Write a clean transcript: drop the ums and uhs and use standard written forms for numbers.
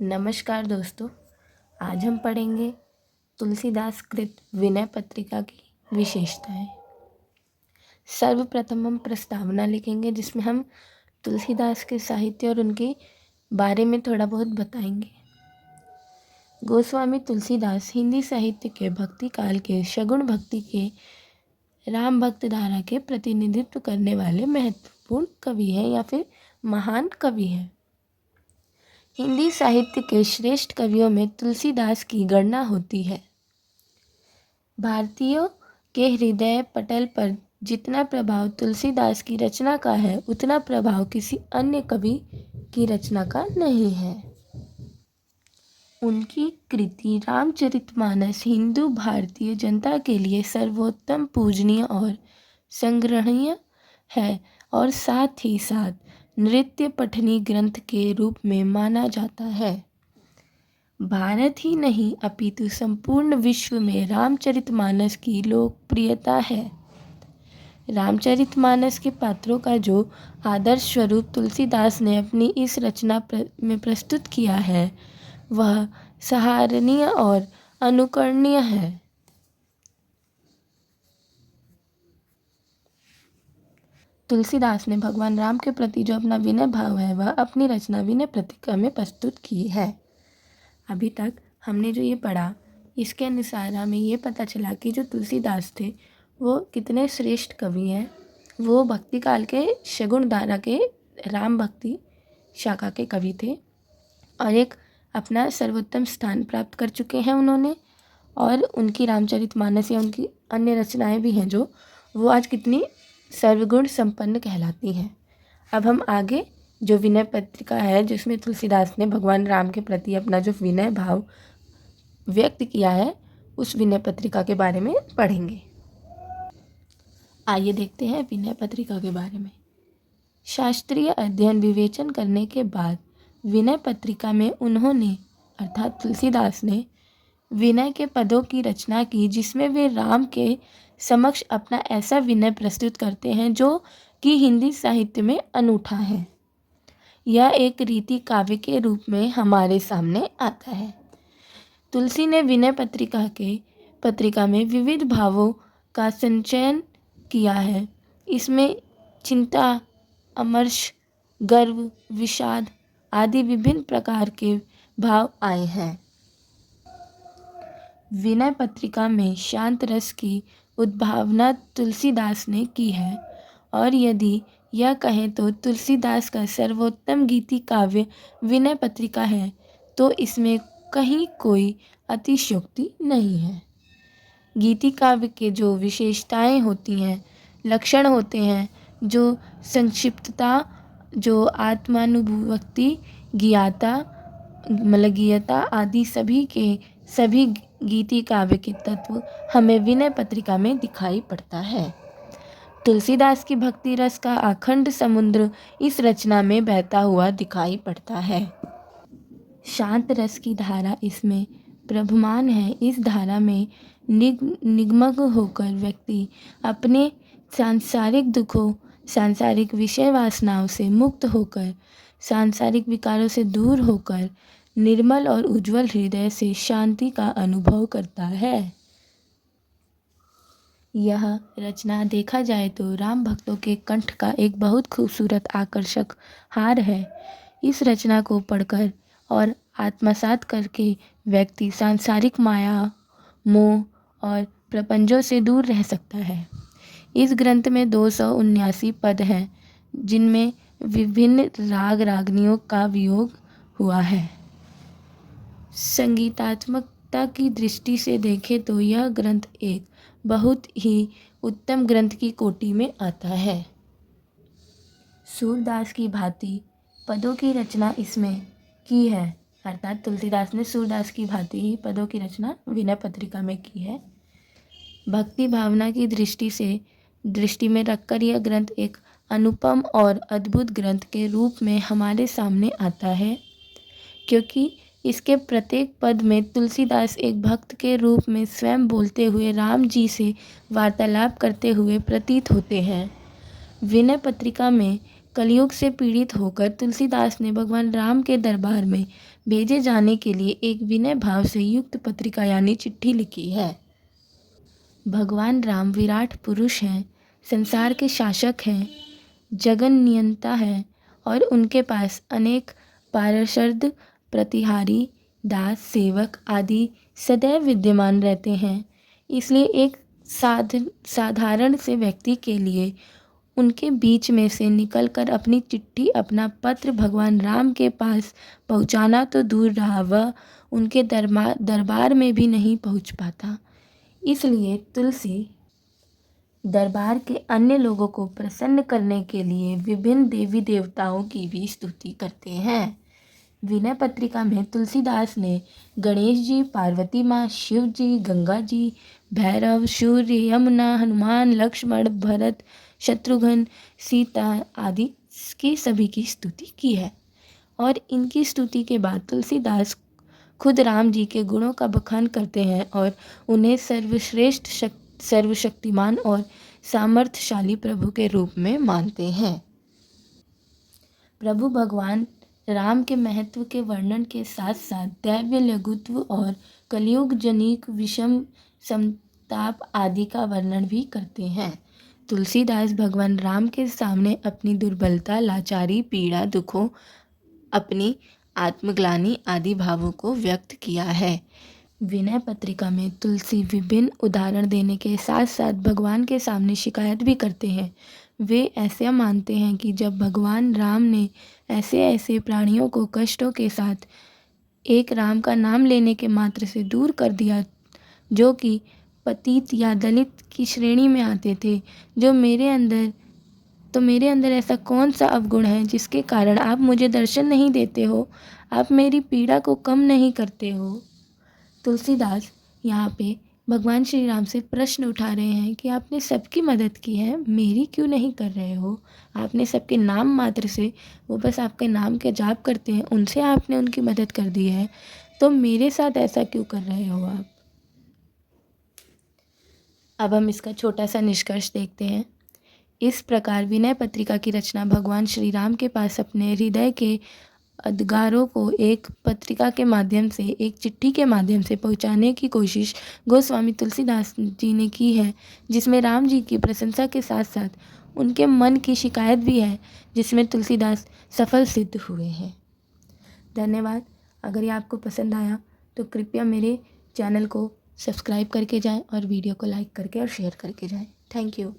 नमस्कार दोस्तों, आज हम पढ़ेंगे तुलसीदास कृत विनय पत्रिका की विशेषताएं। सर्वप्रथम हम प्रस्तावना लिखेंगे जिसमें हम तुलसीदास के साहित्य और उनके बारे में थोड़ा बहुत बताएंगे। गोस्वामी तुलसीदास हिंदी साहित्य के भक्ति काल के शगुन भक्ति के राम भक्त धारा के प्रतिनिधित्व करने वाले महत्वपूर्ण कवि हैं या फिर महान कवि हैं। हिंदी साहित्य के श्रेष्ठ कवियों में तुलसीदास की गणना होती है। भारतीयों के हृदय पटल पर जितना प्रभाव तुलसीदास की रचना का है उतना प्रभाव किसी अन्य कवि की रचना का नहीं है। उनकी कृति रामचरितमानस हिंदू भारतीय जनता के लिए सर्वोत्तम, पूजनीय और संग्रहणीय है और साथ ही साथ नृत्य पठनी ग्रंथ के रूप में माना जाता है। भारत ही नहीं अपितु संपूर्ण विश्व में रामचरितमानस की लोकप्रियता है। रामचरितमानस के पात्रों का जो आदर्श स्वरूप तुलसीदास ने अपनी इस रचना में प्रस्तुत किया है वह सराहनीय और अनुकरणीय है। तुलसीदास ने भगवान राम के प्रति जो अपना विनय भाव है वह अपनी रचना विनय पत्रिका में प्रस्तुत की है। अभी तक हमने जो ये पढ़ा इसके अनुसार हमें ये पता चला कि जो तुलसीदास थे वो कितने श्रेष्ठ कवि हैं। वो भक्ति काल के शगुन धारा के राम भक्ति शाखा के कवि थे और एक अपना सर्वोत्तम स्थान प्राप्त कर चुके हैं उन्होंने। और उनकी रामचरितमानस या उनकी अन्य रचनाएं भी हैं जो वो आज कितनी सर्वगुण संपन्न कहलाती हैं। अब हम आगे जो विनय पत्रिका है जिसमें तुलसीदास ने भगवान राम के प्रति अपना जो विनय भाव व्यक्त किया है उस विनय पत्रिका के बारे में पढ़ेंगे। आइए देखते हैं विनय पत्रिका के बारे में। शास्त्रीय अध्ययन विवेचन करने के बाद विनय पत्रिका में उन्होंने अर्थात तुलसीदास ने विनय के पदों की रचना की जिसमें वे राम के समक्ष अपना ऐसा विनय प्रस्तुत करते हैं जो कि हिंदी साहित्य में अनूठा है। यह एक रीति काव्य के रूप में हमारे सामने आता है। तुलसी ने विनय पत्रिका में विविध भावों का संचयन किया है। इसमें चिंता, अमर्ष, गर्व, विषाद आदि विभिन्न प्रकार के भाव आए हैं। विनय पत्रिका में शांत रस की उद्भावना तुलसीदास ने की है और यदि यह कहें तो तुलसीदास का सर्वोत्तम गीति काव्य विनय पत्रिका है तो इसमें कहीं कोई अतिशयोक्ति नहीं है। गीति काव्य के जो विशेषताएं होती हैं, लक्षण होते हैं, जो संक्षिप्तता, जो आत्मानुभूति, गीयता आदि सभी गीति काव्य के तत्व हमें विनय पत्रिका में दिखाई पड़ता है। तुलसीदास की भक्ति रस का अखंड समुद्र इस रचना में बहता हुआ दिखाई पड़ता है। शांत रस की धारा इसमें प्रभमान है। इस धारा में निमग्न होकर व्यक्ति अपने सांसारिक दुखों, सांसारिक विषय वासनाओं से मुक्त होकर, सांसारिक विकारों से दूर होकर निर्मल और उज्जवल हृदय से शांति का अनुभव करता है। यह रचना देखा जाए तो राम भक्तों के कंठ का एक बहुत खूबसूरत आकर्षक हार है। इस रचना को पढ़कर और आत्मसात करके व्यक्ति सांसारिक माया, मोह और प्रपंचों से दूर रह सकता है। इस ग्रंथ में 279 पद हैं जिनमें विभिन्न राग रागनियों का वियोग हुआ है। संगीतात्मकता की दृष्टि से देखें तो यह ग्रंथ एक बहुत ही उत्तम ग्रंथ की कोटि में आता है। सूरदास की भांति पदों की रचना इसमें की है, अर्थात तुलसीदास ने सूरदास की भांति ही पदों की रचना विनय पत्रिका में की है। भक्ति भावना की दृष्टि में रखकर यह ग्रंथ एक अनुपम और अद्भुत ग्रंथ के रूप में हमारे सामने आता है, क्योंकि इसके प्रत्येक पद में तुलसीदास एक भक्त के रूप में स्वयं बोलते हुए राम जी से वार्तालाप करते हुए प्रतीत होते हैं। विनय पत्रिका में कलयुग से पीड़ित होकर तुलसीदास ने भगवान राम के दरबार में भेजे जाने के लिए एक विनय भाव से युक्त पत्रिका यानी चिट्ठी लिखी है। भगवान राम विराट पुरुष हैं, संसार के शासक हैं, जगन नियंता है और उनके पास अनेक पार्षद, प्रतिहारी, दास, सेवक आदि सदैव विद्यमान रहते हैं। इसलिए एक साधारण से व्यक्ति के लिए उनके बीच में से निकलकर अपनी चिट्ठी, अपना पत्र भगवान राम के पास पहुंचाना तो दूर रहा, वह उनके दरबार में भी नहीं पहुंच पाता। इसलिए तुलसी दरबार के अन्य लोगों को प्रसन्न करने के लिए विभिन्न देवी देवताओं की भी स्तुति करते हैं। विनय पत्रिका में तुलसीदास ने गणेश जी, पार्वती माँ, शिव जी, गंगा जी, भैरव, सूर्य, यमुना, हनुमान, लक्ष्मण, भरत, शत्रुघ्न, सीता आदि की सभी की स्तुति की है। और इनकी स्तुति के बाद तुलसीदास खुद राम जी के गुणों का बखान करते हैं और उन्हें सर्वश्रेष्ठ, सर्वशक्तिमान और सामर्थ्यशाली प्रभु के रूप में मानते हैं। प्रभु भगवान राम के महत्व के वर्णन के साथ साथ दैव्य, लघुत्व और कलयुग जनिक विषम संताप आदि का वर्णन भी करते हैं। तुलसीदास भगवान राम के सामने अपनी दुर्बलता, लाचारी, पीड़ा, दुखों, अपनी आत्मग्लानि आदि भावों को व्यक्त किया है। विनय पत्रिका में तुलसी विभिन्न उदाहरण देने के साथ साथ भगवान के सामने शिकायत भी करते हैं। वे ऐसा मानते हैं कि जब भगवान राम ने ऐसे ऐसे प्राणियों को कष्टों के साथ एक राम का नाम लेने के मात्र से दूर कर दिया, जो कि पतित या दलित की श्रेणी में आते थे, मेरे अंदर ऐसा कौन सा अवगुण है जिसके कारण आप मुझे दर्शन नहीं देते हो, आप मेरी पीड़ा को कम नहीं करते हो। तुलसीदास यहाँ पे भगवान श्री राम से प्रश्न उठा रहे हैं कि आपने सबकी मदद की है, मेरी क्यों नहीं कर रहे हो। आपने सबके नाम मात्र से, वो बस आपके नाम के जाप करते हैं, उनसे आपने उनकी मदद कर दी है, तो मेरे साथ ऐसा क्यों कर रहे हो आप। अब हम इसका छोटा सा निष्कर्ष देखते हैं। इस प्रकार विनय पत्रिका की रचना भगवान श्री राम के पास अपने हृदय के अधगारों को एक पत्रिका के माध्यम से, एक चिट्ठी के माध्यम से पहुंचाने की कोशिश गोस्वामी तुलसीदास जी ने की है, जिसमें राम जी की प्रशंसा के साथ साथ उनके मन की शिकायत भी है, जिसमें तुलसीदास सफल सिद्ध हुए हैं। धन्यवाद। अगर ये आपको पसंद आया तो कृपया मेरे चैनल को सब्सक्राइब करके जाएं और वीडियो को लाइक करके और शेयर करके जाएं। Thank you.